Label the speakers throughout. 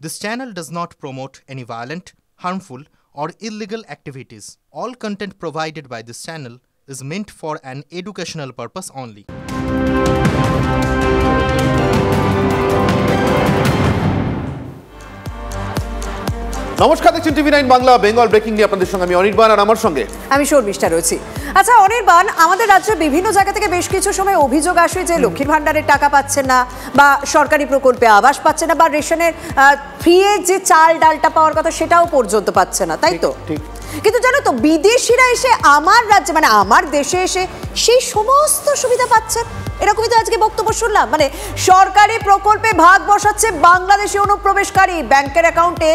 Speaker 1: This channel does not promote any violent, harmful, or illegal activities. All content provided by this channel is meant for an educational purpose only.
Speaker 2: নমস্কার, দেখছেন TV 9 Bangla. Bengal breaking নিয়ে আপনাদের সঙ্গে আমি অনির্বাণ, আর আমার সঙ্গে
Speaker 3: আমি শর্মিষ্ঠা রয়েছি। আচ্ছা অনির্বাণ, আমাদের রাজ্যে বিভিন্ন জায়গা থেকে বেশ কিছু সময় অভিযোগ আসে যে লক্ষ্মীর ভান্ডারের টাকা পাচ্ছেন না, বা সরকারি প্রকল্পে আবাস পাচ্ছে না, বা রেশনের ফ্রিয়ে যে চাল ডালটা পাওয়ার কথা সেটাও পর্যন্ত পাচ্ছে না, তাই তো?
Speaker 2: ঠিক।
Speaker 3: কিন্তু জানো তো, বিদেশিরা এসে আমার রাজ্যে মানে আমার দেশে এসে সেই সমস্ত সুবিধা পাচ্ছেন, এরকমই তো আজকে বক্তব্য শুনলাম। মানে সরকারি প্রকল্পে ভাগ বসাচ্ছে বাংলাদেশি অনুপ্রবেশকারী, ব্যাংকের অ্যাকাউন্টে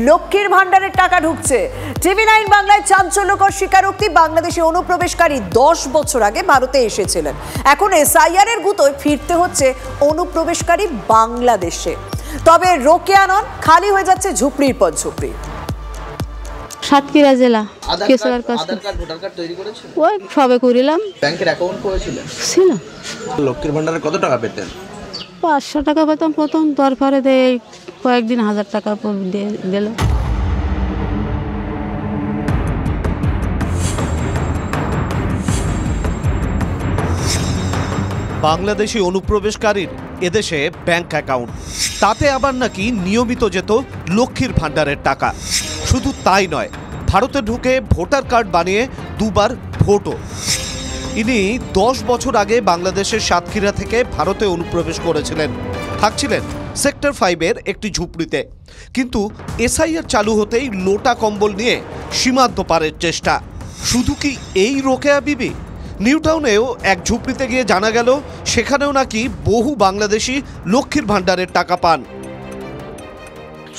Speaker 3: লক্ষ্মীর ভান্ডারের টাকা ঢুকছে। টিভি 9 বাংলায় চাঞ্চল্যকর স্বীকারোক্তি, বাংলাদেশি অনুপ্রবেশকারী 10 বছর আগে ভারতে এসেছিলেন, এখন SIR এর গুতোয় ফিরতে হচ্ছে অনুপ্রবেশকারী বাংলাদেশে। তবে রোকেয়া নন, খালি হয়ে যাচ্ছে ঝুপড়ির পর ঝুপড়ি।
Speaker 4: সাতক্ষীরা জেলা কেশর কাছে
Speaker 5: আধার কার্ড ভোটার কার্ড তৈরি করেছিল,
Speaker 4: ওই সবে করিলাম।
Speaker 5: ব্যাংকের অ্যাকাউন্ট করেছিলেন?
Speaker 4: ছিল।
Speaker 5: লক্ষ্মীর ভান্ডারে কত টাকা পেতেন?
Speaker 4: 500 টাকা পেতাম প্রথম, তারপরে দেয় কয়েকদিন 1000 টাকা দিয়ে দিল।
Speaker 6: বাংলাদেশি অনুপ্রবেশকারীর এদেশে ব্যাংক অ্যাকাউন্ট, তাতে আবার নাকি নিয়মিত যেত লক্ষ্মীর ভান্ডারের টাকা। শুধু তাই নয়, ভারতে ঢুকে ভোটার কার্ড বানিয়ে দুবার ভোটও। ইনি 10 বছর আগে বাংলাদেশের সাতক্ষীরা থেকে ভারতে অনুপ্রবেশ করেছিলেন, থাকছিলেন সেক্টর 5-এর একটি ঝুপড়িতে। কিন্তু SIR চালু হতেই লোটা কম্বল নিয়ে সীমান্ত পারের চেষ্টা। শুধু কি এই রোকেয়া বিবি? নিউ টাউনেও এক ঝুপড়িতে গিয়ে জানা গেল সেখানেও নাকি বহু বাংলাদেশি লক্ষ্মীর ভান্ডারের টাকা পান।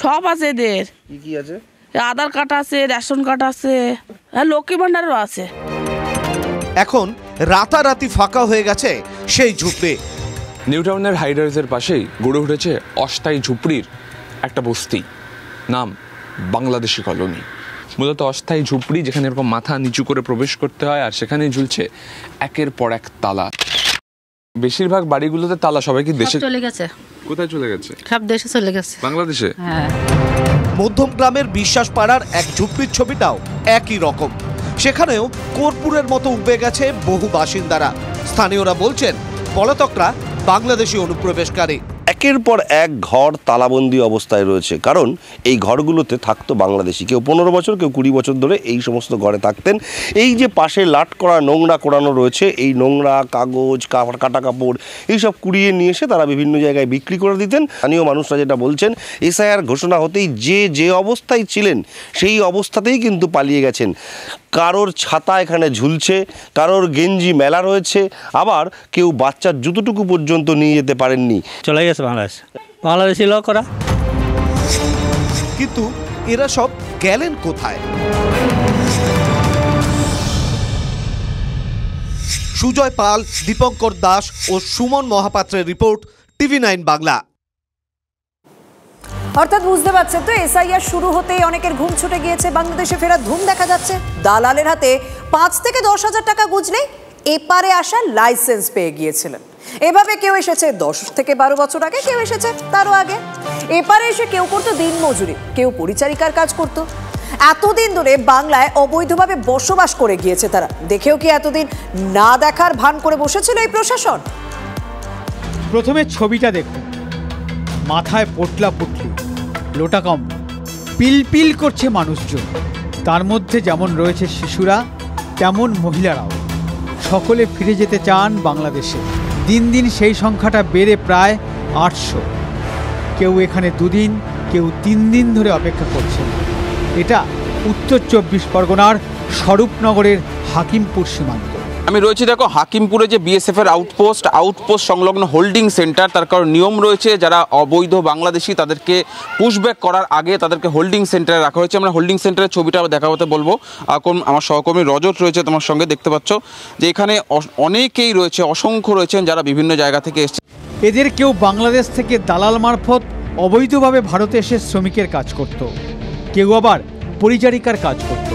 Speaker 7: সব আছে এদের।
Speaker 5: কি আছে?
Speaker 7: আধার কার্ড আছে, রেশন কার্ড আছে, লক্ষ্মী ভান্ডারও আছে।
Speaker 6: এখন রাতারাতি ফাঁকা হয়ে গেছে সেই ঝুপড়ি।
Speaker 8: নিউ টাউনের হাইরাইজের পাশেই গড়ে উঠেছে অস্থায়ী ঝুপড়ির একটা বস্তি, নাম বাংলাদেশি কলোনি। মূলত অস্থায়ী ঝুপড়ি, যেখানে এরকম মাথা নিচু করে প্রবেশ করতে হয়, আর সেখানে ঝুলছে একের পর এক তালা। বেশিরভাগ বাড়িগুলোতে তালা। সবাই কি দেশে
Speaker 4: চলে গেছে?
Speaker 8: কোথায় চলে গেছে?
Speaker 4: সব দেশে চলে গেছে।
Speaker 8: বাংলাদেশে?
Speaker 4: হ্যাঁ।
Speaker 6: মধ্যম গ্রামের বিশ্বাস পাড়ার এক ঝুপড়ির ছবিটাও একই রকম। সেখানেও কর্পূরের মতো উবে গেছে বহু বাসিন্দারা। স্থানীয়রা বলছেন পলাতকরা বাংলাদেশি অনুপ্রবেশকারী।
Speaker 9: একের পর এক ঘর তালাবন্দি অবস্থায় রয়েছে, কারণ এই ঘরগুলোতে থাকতো বাংলাদেশি। কেউ 15 বছর, কেউ 20 বছর ধরে এই সমস্ত ঘরে থাকতেন। এই যে পাশে লাট করা নোংরা কোড়ানো রয়েছে, এই নোংরা কাগজ, কাটা কাপড় এইসব কুড়িয়ে নিয়ে এসে তারা বিভিন্ন জায়গায় বিক্রি করে দিতেন। স্থানীয় মানুষরা যেটা বলছেন, SIR ঘোষণা হতেই যে অবস্থায় ছিলেন সেই অবস্থাতেই কিন্তু পালিয়ে গেছেন। কারোর ছাতা এখানে ঝুলছে, কারোর গেঞ্জি মেলা রয়েছে, আবার কেউ বাচ্চার জুতোটুকু পর্যন্ত নিয়ে যেতে পারেননি।
Speaker 10: চলে গেছে বাংলাদেশি লোক ওরা।
Speaker 6: কিন্তু এরা সব গেলেন কোথায়? সুজয় পাল, দীপঙ্কর দাস ও সুমন মহাপাত্রের রিপোর্ট, টিভি 9 বাংলা।
Speaker 3: অর্থাৎ বুঝতে পারছেন তো, SIR শুরু হতেই অনেকের ঘুম ছুটে গিয়েছে, বাংলাদেশে ফেরার ধুম দেখা যাচ্ছে। দালালের হাতে 5 থেকে 10 হাজার টাকা গুজলেই এপারে আসার লাইসেন্স পেয়ে গিয়েছিলেন। এভাবে কেউ এসেছে 10 থেকে 12 বছর আগে, কেউ এসেছে তারও আগে। এপারে এসে কেউ করতো দিন মজুরি, কেউ পরিচারিকার কাজ করতো। এতদিন ধরে বাংলায় অবৈধভাবে বসবাস করে গিয়েছে তারা। দেখেও কি এতদিন না দেখার ভান করে বসেছিল এই প্রশাসন?
Speaker 11: প্রথমে ছবিটা দেখুন, মাথায় পোটলা পুটলি, লোটা কম্বল, পিলপিল করছে মানুষজন। তার মধ্যে যেমন রয়েছে শিশুরা, তেমন মহিলারাও। সকলে ফিরে যেতে চান বাংলাদেশে। দিন দিন সেই সংখ্যাটা বেড়ে প্রায় 800। কেউ এখানে 2 দিন, কেউ 3 দিন ধরে অপেক্ষা করছেন। এটা উত্তর 24 পরগনার স্বরূপনগরের হাকিমপুর সীমান্ত।
Speaker 12: আমি রয়েছি, দেখো, হাকিমপুরে যে BSF এর আউটপোস্ট সংলগ্ন হোল্ডিং সেন্টার। তার কারণ নিয়ম রয়েছে, যারা অবৈধ বাংলাদেশি তাদেরকে পুশব্যাক করার আগে তাদেরকে হোল্ডিং সেন্টারে রাখা হয়েছে। আমরা হোল্ডিং সেন্টারের ছবিটা দেখাতে বলবো। আমার সহকর্মী রজত রয়েছে তোমার সঙ্গে, দেখতে পাচ্ছ যে এখানে অনেকেই রয়েছে, অসংখ্য রয়েছেন যারা বিভিন্ন জায়গা থেকে এসেছে।
Speaker 11: এদের কেউ বাংলাদেশ থেকে দালাল মারফত অবৈধভাবে ভারতে এসে শ্রমিকের কাজ করত, কেউ আবার পরিচারিকার কাজ করত।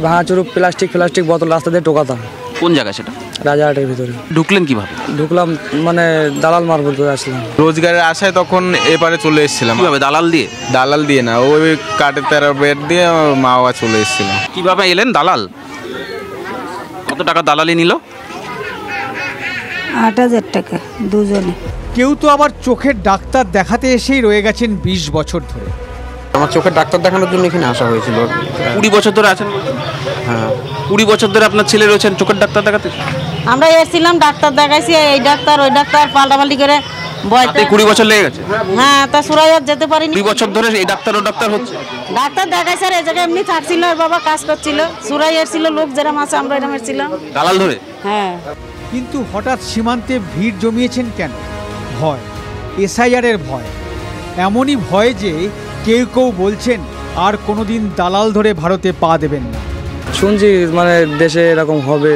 Speaker 10: ভাঙাচুরু প্লাস্টিক বোতল রাস্তা দিয়ে টোকাতাম।
Speaker 12: কোন জায়গা সেটা?
Speaker 10: রাজাহাটের ভিতরে।
Speaker 12: ঢুকলেন কিভাবে?
Speaker 10: ঢুকলাম মানে দালাল মারফত করে আসলাম।
Speaker 13: রোজগারের আশায় তখন এপারে চলে এসেছিলাম।
Speaker 12: কিভাবে? দালাল দিয়ে?
Speaker 13: দালাল দিয়ে না, ওই কাঠের তেরা বেড দিয়ে মা বাবা চলে এসেছিলাম।
Speaker 12: কিভাবে এলেন? দালাল কত টাকা দালালি নিল?
Speaker 4: 8,000 টাকা দুজনে।
Speaker 11: কেউ তো আবার চোখের ডাক্তার দেখাতে এসেই রয়ে গেছেন 20 বছর ধরে।
Speaker 5: আমার চোখের ডাক্তার দেখানোর জন্য এখানে আসা হয়েছিল।
Speaker 12: 20 বছর ধরে আছেন?
Speaker 5: হ্যাঁ।
Speaker 12: 20 বছর ধরে আপনার ছেলে রয়েছেন চোখের ডাক্তার দেখাতে?
Speaker 4: আমরা এসেছিলাম, ডাক্তার দেখাইছি, এই ডাক্তার ওই ডাক্তার পাল্টাপাল্টি করে
Speaker 12: বয়তে 20 বছর লেগে গেছে।
Speaker 4: হ্যাঁ, তা সুরাইয়ার যেতে পারিনি।
Speaker 12: 20 বছর ধরে এই ডাক্তার ও ডাক্তার হচ্ছে।
Speaker 4: ডাক্তার দেখাইছে আর এই জায়গায় এমনি থাকছিল, আর বাবা কাজ করছিল। সুরাইয়ার ছিল লোক যেরকম আছে, আমরা এরকম ছিলাম।
Speaker 12: দালাল ধরে?
Speaker 4: হ্যাঁ।
Speaker 11: কিন্তু হঠাৎ সীমান্তে ভিড় জমিয়েছেন কেন? ভয়, এসআইআরের ভয়। এমনই ভয় যে কেউ কেউ বলছেন আর কোনোদিন দালাল ধরে ভারতে পা দেবেন না।
Speaker 10: শুনছি মানে দেশে এরকম হবে,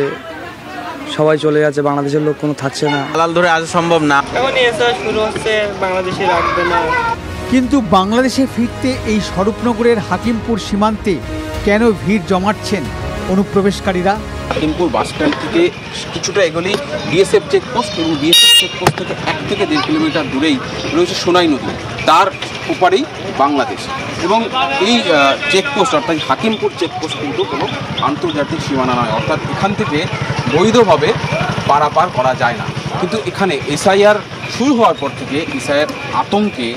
Speaker 10: সবাই চলে যাচ্ছে, বাংলাদেশের লোক কোনো থাকছে না।
Speaker 13: দালাল ধরে আসা সম্ভব না।
Speaker 10: এখন এসআই শুরু হচ্ছে, বাংলাদেশে রাখবে না।
Speaker 11: কিন্তু বাংলাদেশে ফিরতে এই স্বরূপনগরের হাকিমপুর সীমান্তে কেন ভিড় জমাচ্ছেন অনুপ্রবেশকারীরা?
Speaker 12: হাকিমপুর বাস স্ট্যান্ড থেকে কিছুটা এগোলেই বিএসএফ চেকপোস্ট, এবং বিএসএফ চেকপোস্ট থেকে 1 থেকে 1.5 কিলোমিটার দূরেই রয়েছে সোনাই নদী, তার ওপারেই বাংলাদেশ। এবং এই চেকপোস্ট অর্থাৎ হাকিমপুর চেকপোস্ট কিন্তু কোনো আন্তর্জাতিক সীমানা নয়, অর্থাৎ এখান থেকে বৈধভাবে পারাপার করা যায় না। কিন্তু এখানে এসআইআর শুরু হওয়ার পর থেকে এসআইআর আতঙ্কে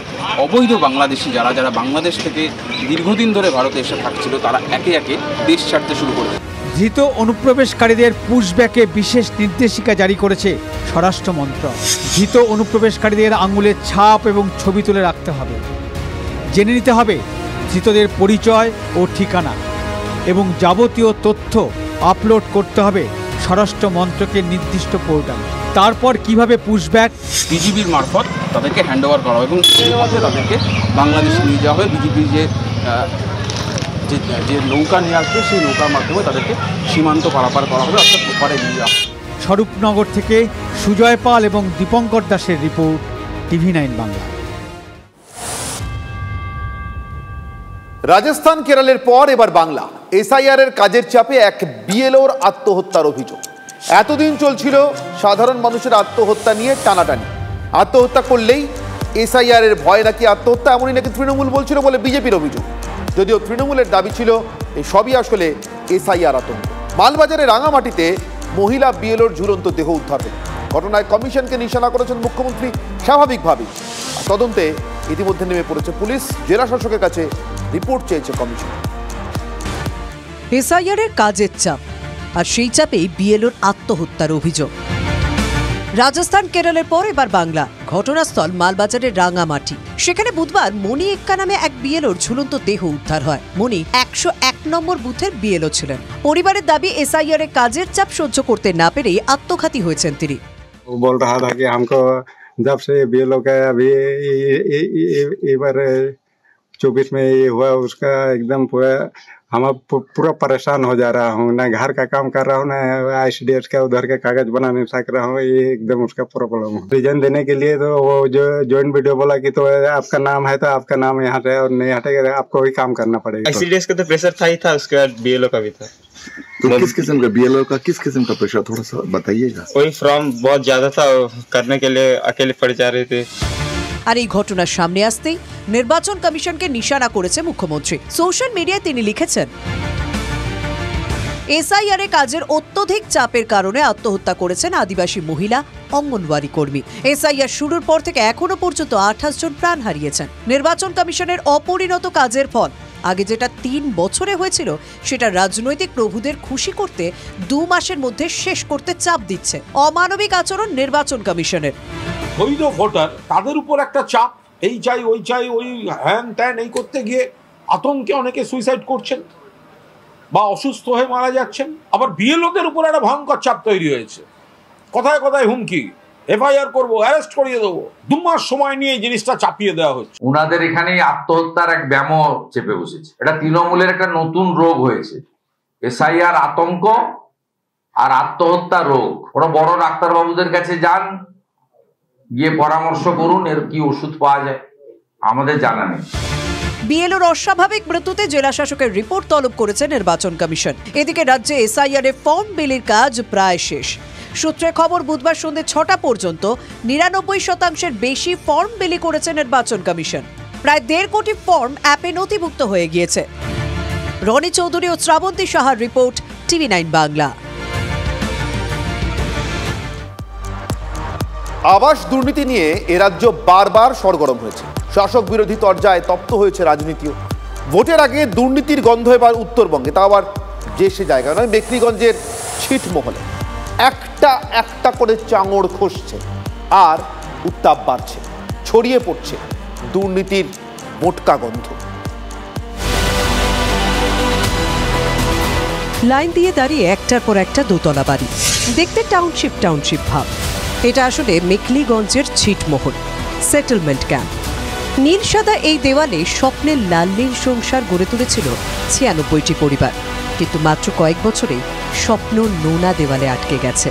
Speaker 12: অবৈধ বাংলাদেশি যারা বাংলাদেশ থেকে দীর্ঘদিন ধরে ভারতে এসে থাকছিল, তারা একে একে দেশ ছাড়তে শুরু করেছে।
Speaker 11: ধৃত অনুপ্রবেশকারীদের পুশব্যাকে বিশেষ নির্দেশিকা জারি করেছে স্বরাষ্ট্র মন্ত্রক। ধৃত অনুপ্রবেশকারীদের আঙুলের ছাপ এবং ছবি তুলে রাখতে হবে। জেনে নিতে হবে ধৃতদের পরিচয় ও ঠিকানা, এবং যাবতীয় তথ্য আপলোড করতে হবে স্বরাষ্ট্র মন্ত্রকের নির্দিষ্ট পোর্টালে। তারপর কিভাবে পুশব্যাক
Speaker 12: বিজিবির মারফত তাদেরকে হ্যান্ডওভার করা হবে এবং তাদেরকে বাংলাদেশে নিয়ে যাওয়া হবে। বিজিবির যে নৌকা নিয়ে আসবে, সেই নৌকার মাধ্যমে তাদেরকে সীমান্ত পারাপার করা হবে, অর্থাৎ ওপারে নিয়ে যাওয়া।
Speaker 11: স্বরূপনগর থেকে সুজয় পাল এবং দীপঙ্কর দাসের রিপোর্ট, TV9 বাংলা।
Speaker 2: রাজস্থান কেরলের পর এবার বাংলা। এসআইআর এর কাজের চাপে এক বিএলওর আত্মহত্যার অভিযোগ। এতদিন চলছিল সাধারণ মানুষের আত্মহত্যা নিয়ে টানাটানি। আত্মহত্যা করলেই এসআইআর এর ভয় নাকি আত্মহত্যা, এমনই নাকি তৃণমূল বলছিল বলে বিজেপির অভিযোগ। যদিও তৃণমূলের দাবি ছিল এই সবই আসলে এসআইআর আতঙ্ক। মালবাজারের রাঙামাটিতে মহিলা বিএলওর ঝুলন্ত দেহ উদ্ধার হল। ঘটনায় কমিশনকে নিশানা করেছেন মুখ্যমন্ত্রী স্বাভাবিকভাবেই। তদন্তে ইতিমধ্যে নেমে পড়েছে পুলিশ। জেলা শাসকের কাছে রিপোর্ট চেয়েছে কমিশন।
Speaker 3: এসআইআর এর কাজের চাপ, আর সেই চাপেই বিএলওর আত্মহত্যার অভিযোগ। রাজস্থান কেরলের পর এবার বাংলা। ঘটনাস্থল মালবাজারের রাঙামাটি। সেখানে বুধবার মণি এক্কা নামে এক বিএলওর ঝুলন্ত দেহ উদ্ধার হয়। মণি 101 নম্বর বুথের বিএলও ছিলেন। পরিবারের দাবি এসআইআর এর কাজের চাপ সহ্য করতে না পেরেই আত্মঘাতী হয়েছেন তিনি।
Speaker 14: बोल रहा था कि हमको जब से बीएलओ का अभी बार 24 में ये हुआ, उसका एकदम हम पूरा परेशान हो जा रहा हूँ। ना घर का काम कर रहा हूँ, ना ICDS का उधर का कागज बना नहीं सक रहा हूँ। ये एकदम उसका प्रॉब्लम है। रीजन देने के लिए तो वो जो जॉइंट वीडियो बोला कि तो आपका नाम है तो आपका नाम यहाँ से, और नहीं हटेगा आपको ही काम करना पड़ेगा।
Speaker 13: ICDS का तो प्रेशर था ही था, उसके बाद BLO का भी था।
Speaker 15: तो किस किस्म का BLO का किस किस्म का प्रेशर, थोड़ा सा बताइएगा।
Speaker 13: कोई फॉर्म बहुत ज्यादा था, करने के लिए अकेले पड़ जा रहे थे।
Speaker 3: আর এই ঘটনার সামনে আসতেই নির্বাচন কমিশনকে নিশানা করেছে মুখ্যমন্ত্রী। সোশ্যাল মিডিয়ায় তিনি লিখেছেন, এসআইআর এর কাজের অত্যধিক চাপের কারণে আত্মহত্যা করেছেন আদিবাসী মহিলা অঙ্গনওয়াড়ি কর্মী। এসআইআর শুরুর পর থেকে এখনো পর্যন্ত 28 জন প্রাণ হারিয়েছেন। নির্বাচন কমিশনের অপরিণত কাজের ফল আগে যেটা 3 বছরে হয়েছিল, সেটা রাজনৈতিক প্রভুদের খুশি করতে 2 মাসের মধ্যে শেষ করতে চাপ দিচ্ছে। অমানবিক আচরণ নির্বাচন কমিশনের।
Speaker 16: বৈধ ভোটার, তাদের উপর একটা চাপ, এই চাই ওই চাই, ওই হ্যান ত্যান, এই করতে গিয়ে আতঙ্কে অনেকে সুইসাইড করছেন বা অসুস্থ হয়ে মারা যাচ্ছেন। আবার বিএলওদের উপর একটা ভয়ঙ্কর চাপ তৈরি হয়েছে। কথায় কথায় হুমকি, এফআইআর করবো, অ্যারেস্ট করিয়ে দেবো। 2 মাস সময় নিয়ে এই জিনিসটা চাপিয়ে দেওয়া হচ্ছে।
Speaker 17: ওনাদের এখানে আত্মহত্যার এক ব্যামো চেপে বসেছে। এটা তৃণমূলের একটা নতুন রোগ হয়েছে, এসআইআর আতঙ্ক আর আত্মহত্যা রোগ। ওরা বড় ডাক্তারবাবুদের কাছে যান, গিয়ে পরামর্শ করুন এর কি ওষুধ পাওয়া যায়, আমাদের জানা নেই।
Speaker 3: বিএলওর অস্বাভাবিক মৃত্যুতে জেলা শাসকের রিপোর্ট তলব করেছে নির্বাচন কমিশন। এদিকে রাজ্যে এসআইআর এর ফর্ম বিলির কাজ প্রায় শেষ। সূত্রে খবর বুধবার সন্ধ্যে 6টা পর্যন্ত 99% বেশি ফর্ম বিলি করেছে নির্বাচন কমিশন। প্রায় 1.5 কোটি ফর্ম অ্যাপে নথিভুক্ত হয়ে গিয়েছে। রনি চৌধুরী ও শ্রাবন্তী সাহার রিপোর্ট, টিভি 9 বাংলা।
Speaker 2: আবাস দুর্নীতি নিয়ে এ রাজ্য বারবার সরগরম হয়েছে। শাসক বিরোধী তরজায় তপ্ত হয়েছে রাজনীতিও। ভোটের আগে দুর্নীতির গন্ধ এবার উত্তরবঙ্গে, তা আবার যে সে জায়গা নয়, মেখলিগঞ্জের ছিটমহলে একটা একটা করে চাঙড় খসছে আর উত্তাপ বাড়ছে, ছড়িয়ে পড়ছে দুর্নীতির মোটকা গন্ধ।
Speaker 3: লাইন দিয়ে দাঁড়িয়ে একটার পর একটা দোতলা বাড়ি, দেখতে টাউনশিপ ভাব। এটা আসলে মেখলিগঞ্জের ছিটমহল, সেটেলমেন্ট ক্যাম্প। নীল সাদা এই দেওয়ালে স্বপ্নের লাল নীল সংসার গড়ে তুলেছিল 96টি পরিবার, কিন্তু মাত্র কয়েক বছরেই স্বপ্ন নোনা দেওয়ালে আটকে গেছে।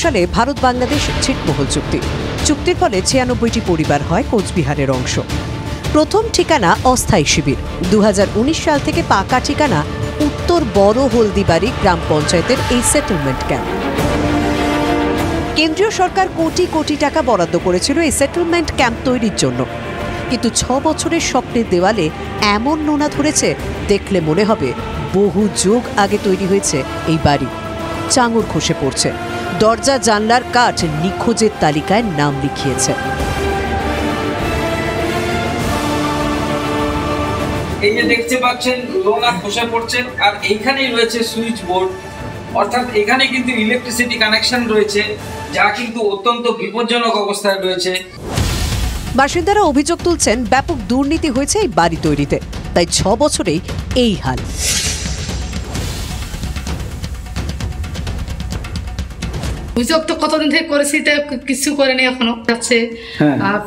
Speaker 3: সালে ভারত বাংলাদেশ ছিটমহল চুক্তির ফলে 96টি পরিবার হয় কোচবিহারের অংশ। প্রথম ঠিকানা অস্থায়ী শিবির, 2019 সাল থেকে পাকা ঠিকানা উত্তর বড় হলদিবাড়ি গ্রাম পঞ্চায়েতের এই সেটেলমেন্ট ক্যাম্প। কেন্দ্রীয় সরকার কোটি কোটি টাকা বরাদ্দ করেছিল এই সেটেলমেন্ট ক্যাম্প তৈরির জন্য, কিন্তু 6 বছরের স্বপ্নের দেওয়ালে এমন নোনা ধরেছে দেখলে মনে হবে বহু যুগ আগে তৈরি হয়েছে এই বাড়ি। চাঙড় খসে পড়ছে, দরজা জানলার কাঠ নিখোঁজের তালিকায় নাম লিখিয়েছে।
Speaker 18: এই যে দেখতে পাচ্ছেন নোনা খসে পড়ছে, আর এইখানেই রয়েছে সুইচ বোর্ড, অর্থাৎ এখানে কিন্তু ইলেকট্রিসিটি কানেকশন রয়েছে, যা কিন্তু অত্যন্ত বিপজ্জনক অবস্থায় রয়েছে।
Speaker 3: বাসিন্দারা অভিযোগ তুলছেন ব্যাপক দুর্নীতি হয়েছে এই বাড়ি তৈরিতে, তাই 6 বছরেই এই হাল।
Speaker 19: অভিযোগ তো কতদিন থেকে করেছি, কিছু করেনি এখনো। যাচ্ছে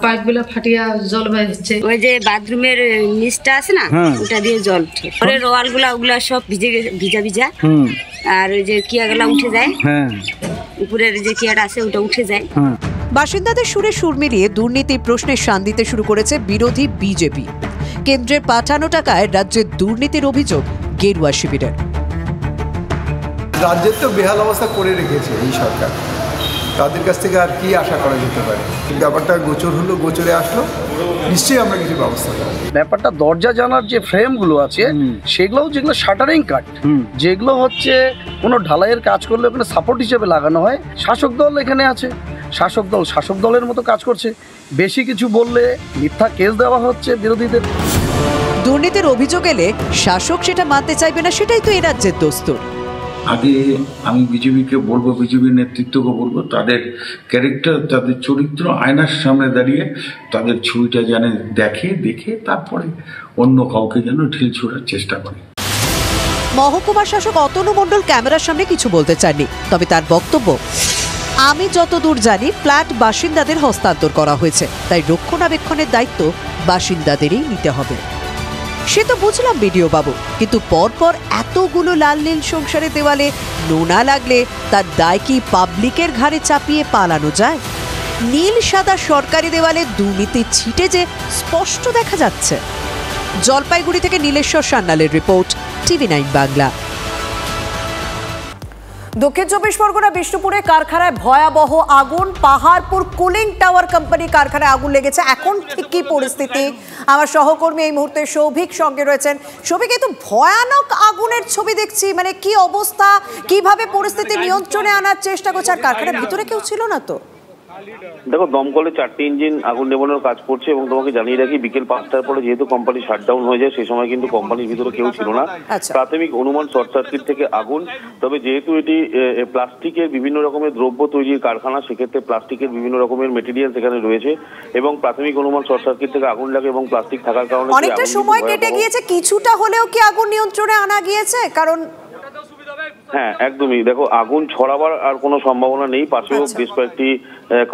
Speaker 19: পাইপ গুলো ফাটিয়া জল বের হচ্ছে।
Speaker 20: ওই যে বাথরুমের নিচটা আছে না, ওটা দিয়ে জল উঠে, পরে রোয়াল গুলা ওগুলা সব ভিজা ভিজা, আর ওই যে কিয়াগুলা উঠে যায়, উপরের যে কিয়াটা আছে ওটা উঠে যায়।
Speaker 3: বাসিন্দাদের সুরে সুর মিলিয়ে দুর্নীতির প্রশ্নে শান দিতে শুরু করেছে বিরোধী বিজেপি। কেন্দ্রের পাঠানো টাকায় রাজ্যের দুর্নীতির অভিযোগ গেরুয়া শিবিরের।
Speaker 21: রাজ্যের তো বেহাল অবস্থা করে রেখেছে এই সরকার, তাদের কাছ থেকে আর কি আশা করা যেতে পারে? ব্যাপারটা গোচর হলো, গোচরে আসলো, নিশ্চয়ই আমরা কিছু ব্যবস্থা করব।
Speaker 22: ব্যাপারটা দরজা জানার যে ফ্রেমগুলো আছে সেগুলোও, যেগুলো শাটারিং কাট, যেগুলো হচ্ছে কোনো ঢালাইয়ের কাজ করলে ওখানে সাপোর্ট হিসেবে লাগানো হয়। শাসক দল এখানে আছে, শাসক দলের মতো কাজ করছে, বেশি কিছু বললে মিথ্যা কেস দেওয়া হচ্ছে বিরোধীদের।
Speaker 3: দুর্নীতির অভিযোগ এলে শাসক সেটা মানতে চাইবে না, সেটাই তো এই রাজ্যের দস্তুর।
Speaker 23: আগে আমি বিজেপিকে বলবো, বিজেপির নেতৃত্বকে বলবো, তাদের ক্যারেক্টার, তাদের চরিত্র আয়নার সামনে দাঁড়িয়ে তাদের ছবিটা যেন দেখে তারপরে অন্য কাউকে যেন ঢিল ছোড়ার চেষ্টা করে।
Speaker 3: মহকুমা শাসক অতনু মণ্ডল ক্যামেরার সামনে কিছু বলতে চাননি, তবে তার বক্তব্য, আমি যতদূর জানি ফ্ল্যাট বাসিন্দাদের হস্তান্তর করা হয়েছে, তাই রক্ষণাবেক্ষণের দায়িত্ব বাসিন্দাদেরই নিতে হবে। সে তো বুঝলাম বিডিও বাবু, কিন্তু পরপর এতগুলো লাল নীল সংসারে দেওয়ালে নোনা লাগলে তার দায় কি পাবলিকের ঘাড়ে চাপিয়ে পালানো যায়? নীল সাদা সরকারি দেওয়ালে দুর্নীতি ছিটে যে স্পষ্ট দেখা যাচ্ছে। জলপাইগুড়ি থেকে নীলেশ্বর সান্যালের রিপোর্ট, টিভি 9 বাংলা। দক্ষিণ 24 পরগনা বিষ্ণুপুরে কারখানায় ভয়াবহ আগুন। পাহাড়পুর কুলিং টাওয়ার কোম্পানি কারখানায় আগুন লেগেছে। এখন ঠিক কি পরিস্থিতি? আমার সহকর্মী এই মুহূর্তে সৌভিক সঙ্গে রয়েছেন। সৌভিক, এই তো ভয়ানক আগুনের ছবি দেখছি, মানে কি অবস্থা, কিভাবে পরিস্থিতি নিয়ন্ত্রণে আনার চেষ্টা করছে? আর কারখানার ভিতরে কেউ ছিল না তো?
Speaker 24: দেখো, দমকলে 4টি ইঞ্জিন আগুন নেভানোর কাজ করছে এবং তোমাকে জানিয়ে রাখি, বিকেল 5টার পরে যেহেতু কোম্পানি শাটডাউন হয়ে যায়, সেই সময় কিন্তু কোম্পানির ভিতরে কেউ ছিল না। প্রাথমিক অনুমান শর্ট সার্কিট থেকে আগুন। তবে যেহেতু এটি প্লাস্টিকের বিভিন্ন রকমের দ্রব্য তৈরির কারখানা, সেক্ষেত্রে প্লাস্টিকের বিভিন্ন রকমের মেটেরিয়াল সেখানে রয়েছে এবং প্রাথমিক অনুমান শর্ট সার্কিট থেকে আগুন লাগে এবং প্লাস্টিক থাকার কারণে
Speaker 3: অনেকটা সময় কেটে গিয়েছে। কিছুটা হলেও কি আগুন নিয়ন্ত্রণে আনা গিয়েছে? কারণ
Speaker 24: হ্যাঁ, একদমই। দেখো, আগুন ছড়াবার আর কোনো সম্ভাবনা নেই। পাশেও বেশ কয়েকটি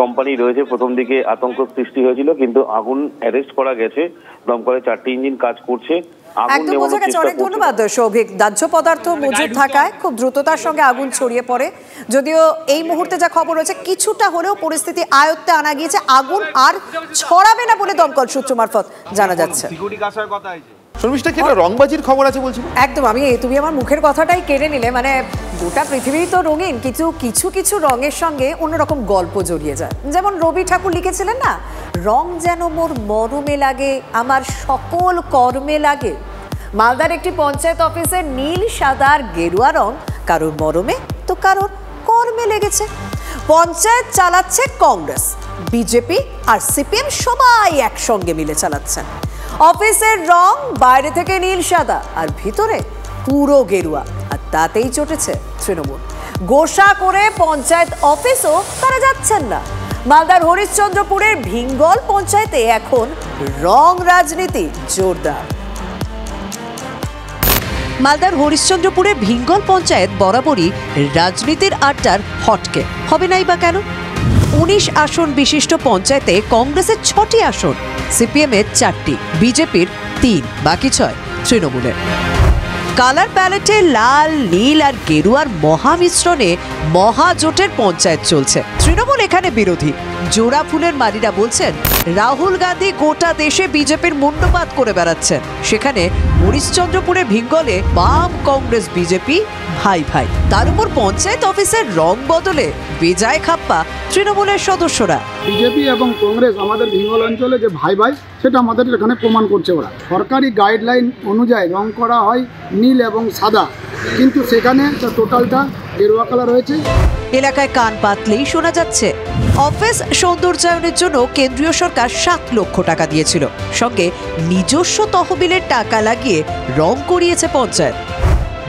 Speaker 24: কোম্পানি রয়েছে। প্রথম দিকে আতঙ্ক সৃষ্টি হয়েছিল, কিন্তু আগুন অ্যারেস্ট করা গেছে। দমকলে 4টি ইঞ্জিন কাজ করছে আগুন
Speaker 3: একদম বোঝা
Speaker 24: নেভানোর
Speaker 3: গেছে।
Speaker 24: চেষ্টা
Speaker 3: অনেক
Speaker 24: করছে।
Speaker 3: ধন্যবাদ সৌভিক। দাহ্য পদার্থ মজুদ থাকায় খুব দ্রুততার সঙ্গে আগুন ছড়িয়ে পড়ে। যদিও এই মুহূর্তে যা খবর রয়েছে কিছুটা হলেও পরিস্থিতি আয়ত্তে আনা গিয়েছে, আগুন আর ছড়াবে না বলে দমকল সূত্র মারফত জানা যাচ্ছে।
Speaker 2: শর্মিষ্ঠা, কি একটা রংবাজির খবর আছে বলছিল?
Speaker 3: একদম, তুমি আমার মুখের কথাটাই কেড়ে নিলে। মানে গোটা পৃথিবী তো রঙিন, কিছু কিছু রঙের সঙ্গে অন্যরকম গল্প জড়িয়ে যায়। যেমন রবি ঠাকুর লিখেছিলেন না, রং যেন মোর মরমে লাগে, আমার সকল কর্মে লাগে। মালদার একটি পঞ্চায়েত অফিসের নীল সাদার গেরুয়া রং কারোর মরমে তো কারোর কর্মে লেগেছে। পঞ্চায়েত চালাচ্ছে কংগ্রেস, বিজেপি আর সিপিএম সবাই একসঙ্গে মিলে চালাচ্ছেন। অফিসের রং বাইরে থেকে নীল সাদা আর ভিতরে পুরো গেরুয়া, আর তাতেই চটেছে তৃণমূল। গোসা করে পঞ্চায়েত অফিসও তারা যাচ্ছেন না। মালদার হরিশ্চন্দ্রপুরের ভিঙ্গল পঞ্চায়েতে এখন রং রাজনীতি জোরদার। মালদার হরিশ্চন্দ্রপুরের ভিঙ্গল পঞ্চায়েত বরাবরই রাজনীতির আড্ডার হটকে হবে নাই বা কেন? 19 আসন বিশিষ্ট পঞ্চায়েতে কংগ্রেসের 6টি আসন, সিপিএমের 4টি, বিজেপির 3, বাকি 6 তৃণমূলের। কালার প্যালেটে লাল, নীল আর গেরুয়ার মহামিশ্রণে মহাজোটের পঞ্চায়েত চলছে। তৃণমূল এখানে বিরোধী। জোড়া ফুলের মারিরা বলছেন রাহুল গান্ধী গোটা দেশে বিজেপির মুন্ডপাত করে বেড়াচ্ছেন, সেখানে হরিশ্চন্দ্রপুরে ভিঙ্গলে বাম কংগ্রেস বিজেপি ভাই ভাই। তার উপর পঞ্চায়েত অফিসের রং বদলে বেজায় খাপ্পা তৃণমূলের সদস্যরা।
Speaker 1: বিজেপি এবং কংগ্রেস আমাদের ভিঙ্গল অঞ্চলে যে ভাই ভাই, সেটা আমাদের এখানে প্রমাণ করছে ওরা। সরকারি গাইডলাইন অনুযায়ী রং করা হয় নীল এবং সাদা, কিন্তু সেখানে টোটালটা গেরুয়া কালার হয়েছে।
Speaker 3: এলাকায় কান পাতলেই শোনা যাচ্ছে অফিস সৌন্দর্যায়নের জন্য কেন্দ্রীয় সরকার 7 লক্ষ টাকা দিয়েছিল, সঙ্গে নিজস্ব তহবিলের টাকা লাগিয়ে রং করিয়েছে পঞ্চায়েত।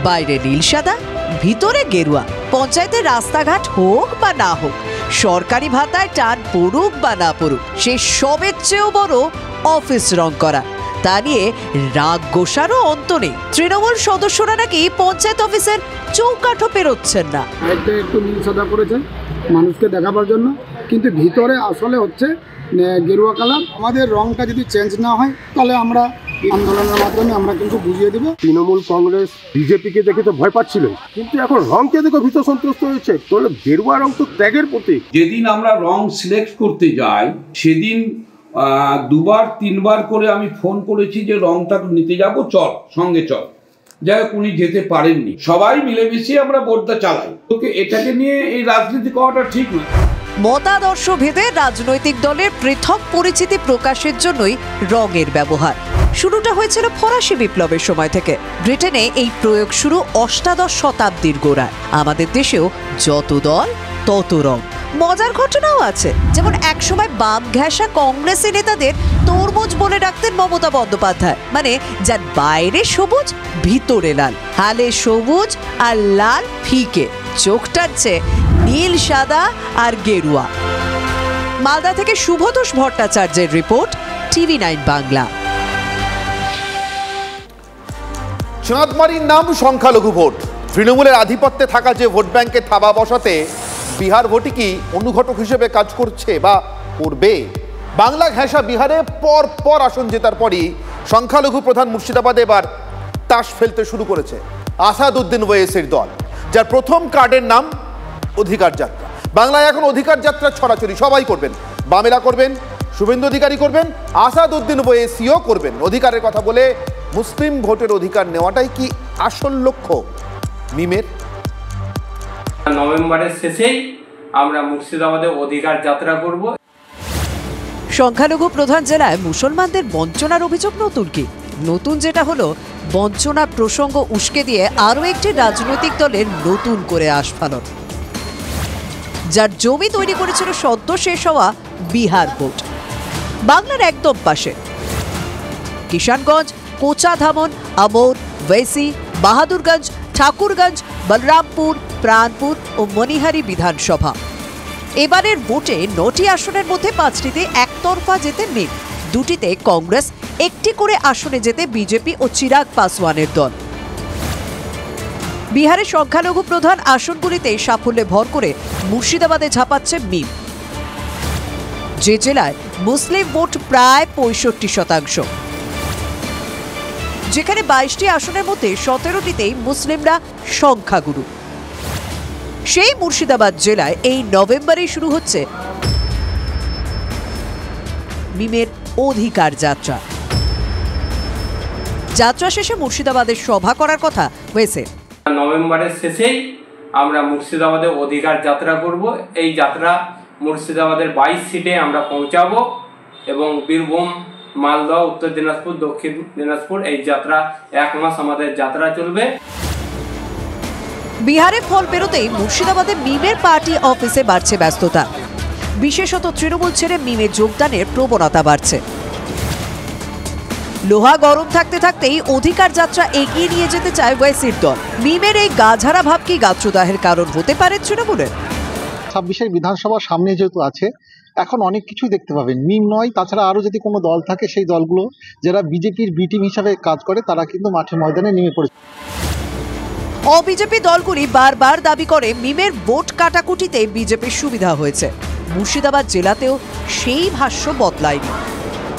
Speaker 3: বাইরে নীল সাদা, ভিতরে গেরুয়া। পঞ্চায়েতের রাস্তাঘাট হোক বা না হোক, সরকারি ভাতায় টান পড়ুক বা না পড়ুক, সে সবের চেয়েও বড় অফিস রং করা। তা নিয়ে রাগ গোসারও অন্ত নেই। তৃণমূল সদস্যরা নাকি পঞ্চায়েত অফিসের চৌকাঠও পেরোচ্ছেন না।
Speaker 1: একটু নীল সাদা করেছে মানুষকে দেখাবার জন্য, কিন্তু ভিতরে আসলে হচ্ছে গেরুয়া কালার। আমাদের রংটা যদি চেঞ্জ না হয় তাহলে আমরা আন্দোলনের মাধ্যমে আমরা কিন্তু বুঝিয়ে দেব।
Speaker 7: তৃণমূল কংগ্রেস বিজেপিকে দেখে তো ভয় পাচ্ছিল, কিন্তু এখন রংকে দেখে ভীত সন্ত্রস্ত হয়েছে। তাহলে গেরুয়া রং তো ত্যাগের প্রতীক।
Speaker 16: যেদিন আমরা রং সিলেক্ট করতে যাই সেদিন 2বার 3বার করে আমি ফোন করেছি যে রংটা নিতে যাব, চল সঙ্গে চল। যাই হোক, উনি যেতে পারেননি। সবাই মিলেমিশে আমরা ভোটটা চালাই। তোকে এটাকে নিয়ে এই রাজনীতি করাটা ঠিক না।
Speaker 3: মতাদর্শ ভেদে রাজনৈতিক দলের পৃথক পরিচিতি প্রকাশের জন্যই রঙের ব্যবহার। শুরুটা হয়েছিল ফরাসি বিপ্লবের সময় থেকে। ব্রিটেনে এই প্রয়োগ শুরু 18 শতাব্দীর গোড়ায়। আমাদের দেশেও যত দল তত রং। মজার ঘটনাও আছে, যেমন একসময় বাম ঘেঁষা কংগ্রেসি নেতাদের তরমুজ বলে ডাকতেন মমতা বন্দ্যোপাধ্যায়। মানে যার বাইরে সবুজ ভিতরে লাল, হালে সবুজ আর লাল ফিকে, চোখ টানছে নীল সাদা আর গেরুয়া। মালদা থেকে শুভতোষ ভট্টাচার্যের রিপোর্ট, TV9 বাংলা।
Speaker 2: চাঁদমারির নাম সংখ্যালঘু ভোট। তৃণমূলের আধিপত্যে থাকা যে ভোট ব্যাংকে থাবা বসাতে বিহার ভোটই কি অনুঘটক হিসেবে কাজ করছে বা করবে? বাংলা ঘেঁষা বিহারে পর পর আসন জেতার পরই সংখ্যালঘু প্রধান মুর্শিদাবাদে এবার তাস ফেলতে শুরু করেছে আসাদউদ্দিন ওয়েসির দল, যার প্রথম কার্ডের নাম অধিকার যাত্রা। বাংলায় এখন অধিকার যাত্রা ছড়াছড়ি সবাই করবেন। বামেলা করবেন, শুভেন্দু অধিকারী করবেন, আসাদউদ্দিন ওয়েসিও করবেন। অধিকারের কথা বলে মুসলিম ভোটের অধিকার নেওয়াটাই কি আসল লক্ষ্য মিমের?
Speaker 8: নভেম্বরের শেষেই আমরা মুর্শিদাবাদে অধিকার যাত্রা করব।
Speaker 3: সংখ্যালঘু প্রধান জেলায় মুসলমানদের বঞ্চনার অভিযোগ নতুন কি? নতুন যেটা হলো বঞ্চনা প্রসঙ্গ উস্কে দিয়ে আরও একটি রাজনৈতিক দলের নতুন করে আস্ফালন, যার জমি তৈরি করেছিল সদ্য শেষ হওয়া বিহার ভোট। বাংলার একদম পাশে কিষানগঞ্জ, কোচাধামন, আমোর, ওয়েসি, বাহাদুরগঞ্জ, ঠাকুরগঞ্জ, বলরামপুর, প্রাণপুর ও মনিহারি বিধানসভা। এবারের ভোটে 9টি আসনের মধ্যে 5টিতে একতরফা জেতে মিম, 2টিতে কংগ্রেস, 1টি করে আসনে জেতে বিজেপি ও চিরাগ পাসওয়ানের দল। বিহারের সংখ্যালঘু প্রধান আসনগুলিতে সাফল্যে ভর করে মুর্শিদাবাদে ঝাঁপাচ্ছে মিম, যে জেলায় মুসলিম ভোট প্রায় 65%। যেখানে 22টি আসনের মধ্যে 17টিতেই মুসলিমরা সংখ্যাগুরু। সেই মুর্শিদাবাদ জেলায় এই নভেম্বরে শুরু হচ্ছে মিমের অধিকার যাত্রা। যাত্রা শেষে মুর্শিদাবাদের সভা করার কথা হয়েছে।
Speaker 8: নভেম্বরের শেষেই আমরা মুর্শিদাবাদে অধিকার যাত্রা করব। এই যাত্রা মুর্শিদাবাদের 22 সিটে আমরা পৌঁছাবো এবং বীরভূম, মালদহ, উত্তর দিনাজপুর, দক্ষিণ দিনাজপুর এই যাত্রা 1 মাস আমাদের যাত্রা চলবে।
Speaker 3: বিহারে ফল পেরোতেই মুর্শিদাবাদে মিমের পার্টি অফিসে বাড়ছে ব্যস্ততা। বিশেষত তৃণমূল ছেড়ে মিমে যোগদানের প্রবণতা বাড়ছে। লোহা গরম থাকতে থাকতেই অধিকার যাত্রা এগিয়ে নিয়ে যেতে চায় ওয়াইসির দল। মিমের এই গাঝারা ভাব কি গাত্রদাহের কারণ হতে পারে তৃণমূলের?
Speaker 4: 26-এর বিধানসভা সামনে যেহেতু আছে, এখন অনেক কিছুই দেখতে পাবেন। মিম নয়, তাছাড়া আরও যদি কোনো দল থাকে, সেই দলগুলো যারা বিজেপির বি টিম হিসাবে কাজ করে তারা কিন্তু মাঠে ময়দানে নেমে পড়েছে।
Speaker 3: অবিজেপি দলগুলি বারবার দাবি করে মিমের ভোট কাটাকুটিতে বিজেপির সুবিধা হয়েছে। মুর্শিদাবাদ জেলাতেও সেই ভাষ্য বদলায়নি।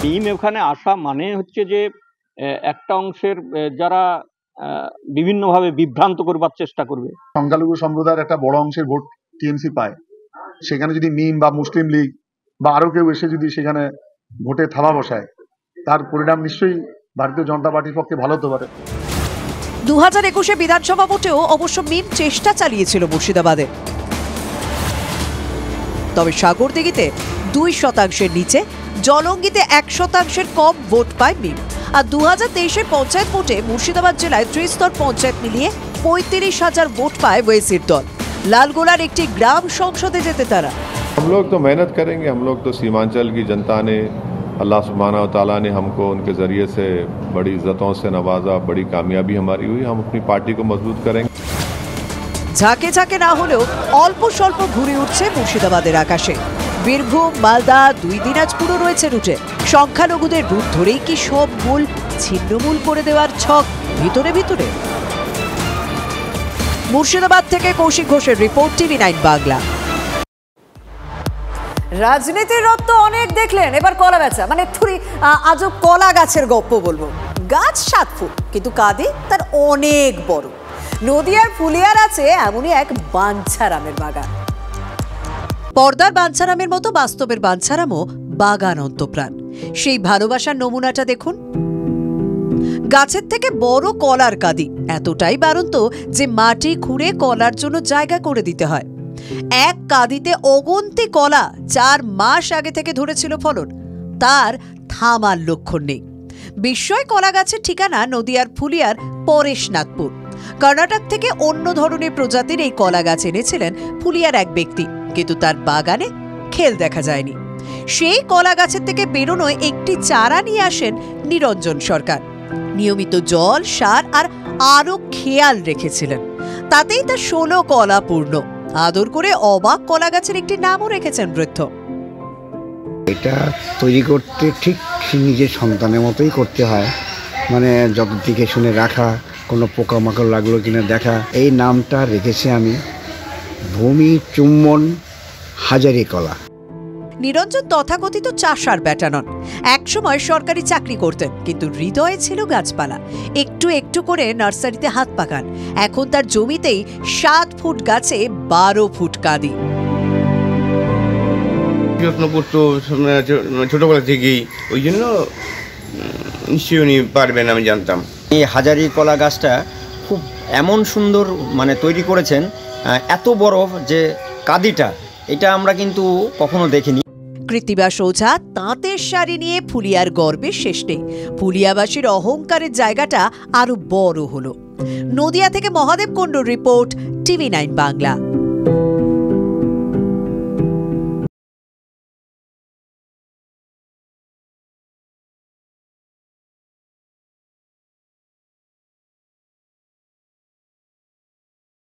Speaker 5: মিম ওখানে আসা মানে হচ্ছে যে একটা অংশের যারা বিভিন্নভাবে বিভ্রান্ত করবার চেষ্টা করবে।
Speaker 4: সংখ্যালঘু সম্প্রদায়ের একটা বড় অংশের ভোট টিএমসি পায়, সেখানে যদি মিম বা মুসলিম লীগ বা আরও কেউ এসে যদি সেখানে ভোটে থাবা বসায়, তার পরিণাম নিশ্চয়ই ভারতীয় জনতা পার্টির পক্ষে ভালো হতে পারে।
Speaker 3: 2021 বিধানসভা ভোটেও অবশ্য মিম চেষ্টা চালিয়েছিল মুর্শিদাবাদে, তবে সাগরদিঘিতে 2% নিচে, জলঙ্গিতে 1% কম ভোট পায় মিম। আর 2023 পঞ্চায়েত ভোটে মুর্শিদাবাদ জেলায় 30 স্তর পঞ্চায়েত মিলিয়ে 35,000 ভোট পায় ওয়েসির দল। লালগোলার একটি গ্রাম সংসদে যেতে তারা।
Speaker 6: हम लोग तो मेहनत करेंगे, हम लोग तो सीमांचल की जनता ने, अल्लाह सुब्हाना व तआला ने हमको उनके ज़रिए से बड़ी इज्जतों से नवाजा, बड़ी कामयाबी हमारी हुई। हम अपनी पार्टी को मजबूत करेंगे।
Speaker 3: ঝাঁকে ঝাঁকে না হলেও অল্প স্বল্প ঘুরে উঠছে মুর্শিদাবাদের আকাশে। বীরভূম, মালদা, 2 দিনাজপুরও রয়েছে রুটে। সংখ্যালঘুদের রুট ধরেই কি সব মূল ছিন্নমূল করে দেওয়ার ছক ভিতরে ভিতরে? মুর্শিদাবাদ থেকে কৌশিক ঘোষের রিপোর্ট, TV9 বাংলা। রাজনীতির রত্ন অনেক দেখলেন, এবার কলা বেচা মানে আজও কলা গাছের গপ্প বলবো। গাছ 7 ফুট কিন্তু কাঁদি তার অনেক বড়। নদিয়ার ফুলিয়ার আছে এমনই এক বাঞ্ছারামের বাগান। পর্দার বাঞ্ছারামের মতো বাস্তবের বাঞ্ছারামও বাগান অন্তপ্রাণ। সেই ভালোবাসার নমুনাটা দেখুন। গাছের থেকে বড় কলার কাঁদি, এতটাই বাড়ন্ত যে মাটি খুঁড়ে কলার জন্য জায়গা করে দিতে হয়। এক কাঁদিতে অগন্তি কলা 4 মাস আগে থেকে ধরেছিল ফলন, তার থামার লক্ষণ নেই। বিস্ময় কলা গাছের ঠিকানা নদিয়ার ফুলিয়ার পরেশনাথপুর। কর্ণাটক থেকে অন্য ধরনের প্রজাতির এই কলা গাছ এনেছিলেন ফুলিয়ার এক ব্যক্তি, কিন্তু তার বাগানে খেল দেখা যায়নি। সেই কলা গাছের থেকে বেরোনোয় একটি চারা নিয়ে আসেন নিরঞ্জন সরকার। নিয়মিত জল, সার আর আরো খেয়াল রেখেছিলেন, তাতেই তার 16 কলা পূর্ণ। আদর করে অবাক কলা গাছের একটি নামও রেখেছেন বৃদ্ধ।
Speaker 9: এটা তৈরি করতে ঠিক নিজের সন্তানের মতোই করতে হয়, মানে যত দিকে শুনে রাখা, কোনো পোকামাকড় লাগলো কিনা দেখা। এই নামটা রেখেছি আমি ভূমি চুম্বন হাজারি কলা।
Speaker 3: নিরঞ্জন তথাকথিত চাষার বেটা নন। একসময় সরকারি চাকরি করতেন, কিন্তু হৃদয়ে ছিল গাছপালা। একটু একটু করে নার্সারিতে হাত পাকান। এখন তার জমিতেই 7 ফুট গাছে 12 ফুট কাঁদি।
Speaker 25: যত্ন করতো ছোটবেলা থেকেই, ওই জন্য নিশ্চয়ই উনি পারবেন, আমি জানতাম।
Speaker 26: এই হাজারি কলা গাছটা খুব এমন সুন্দর মানে তৈরি করেছেন, এত বড় যে কাঁদিটা, এটা আমরা কিন্তু কখনো দেখিনি।
Speaker 3: কৃত্তিবাস ওঝা তাঁতের শাড়ি নিয়ে ফুলিয়ার গর্বের শেষ নেই। ফুলিয়াবাসীর অহংকারের জায়গাটা আরো বড় হলো। নদিয়া থেকে মহাদেব কুণ্ডুর রিপোর্ট, TV9 বাংলা।